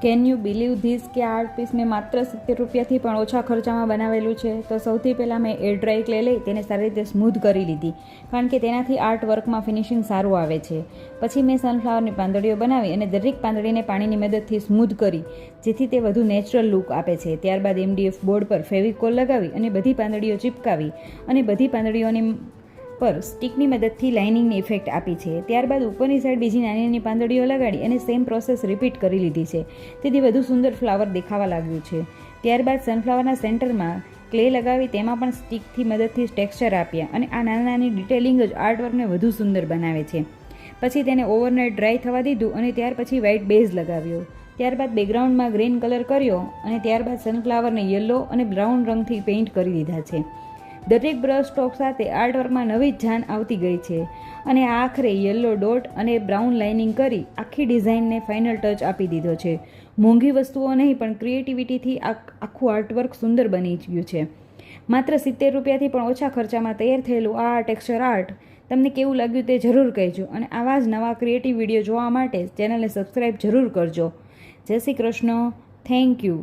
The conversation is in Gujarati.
કેન યુ બિલીવ ધીસ કે આ આર્ટ પીસ મેં માત્ર 70 રૂપિયાથી પણ ઓછા ખર્ચામાં બનાવેલું છે? તો સૌથી પહેલાં મેં એર ડ્રાય ક્લે લઈ તેને સારી રીતે સ્મૂધ કરી લીધી, કારણ કે તેનાથી આર્ટ વર્કમાં ફિનિશિંગ સારું આવે છે. પછી મેં સનફ્લાવરની પાંદડીઓ બનાવી અને દરેક પાંદડીને પાણીની મદદથી સ્મૂધ કરી, જેથી તે વધુ નેચરલ લુક આપે છે. ત્યારબાદ MDF બોર્ડ પર ફેવિકોલ લગાવી અને બધી પાંદડીઓ ચીપકાવી અને બધી પાંદડીઓની પર સ્ટીકની મદદથી લાઇનિંગની ઇફેક્ટ આપી છે. ત્યારબાદ ઉપરની સાઈડ બીજી નાની નાની પાંદડીઓ લગાડી અને સેમ પ્રોસેસ રિપીટ કરી લીધી છે. તેથી વધુ સુંદર ફ્લાવર દેખાવા લાગ્યું છે. ત્યારબાદ સનફ્લાવરના સેન્ટરમાં ક્લે લગાવી તેમાં પણ સ્ટીકથી મદદથી ટેક્સચર આપ્યા અને આ નાની નાની ડિટેલિંગ જ આર્ટવર્કને વધુ સુંદર બનાવે છે. પછી તેને ઓવરનાઇટ ડ્રાય થવા દીધું અને ત્યાર પછી વ્હાઇટ બેઝ લગાવ્યો. ત્યારબાદ બેકગ્રાઉન્ડમાં ગ્રીન કલર કર્યો અને ત્યારબાદ સનફ્લાવરને યલો અને બ્રાઉન રંગથી પેઇન્ટ કરી દીધા છે. દરેક બ્રશ સ્ટ્રોક સાથે આર્ટવર્કમાં નવી જ જાન આવતી ગઈ છે અને આખરે યલો ડોટ અને બ્રાઉન લાઇનિંગ કરી આખી ડિઝાઇનને ફાઇનલ ટચ આપી દીધો છે. મોંઘી વસ્તુઓ નહીં પણ ક્રિએટિવિટીથી આખું આર્ટવર્ક સુંદર બની ગયું છે. માત્ર 70 રૂપિયાથી પણ ઓછા ખર્ચામાં તૈયાર થયેલું આ ટેક્સચર આર્ટ તમને કેવું લાગ્યું તે જરૂર કહેજો અને આવા જ નવા ક્રિએટિવ વિડીયો જોવા માટે ચેનલને સબસ્ક્રાઈબ જરૂર કરજો. જય શ્રી કૃષ્ણ. Thank you.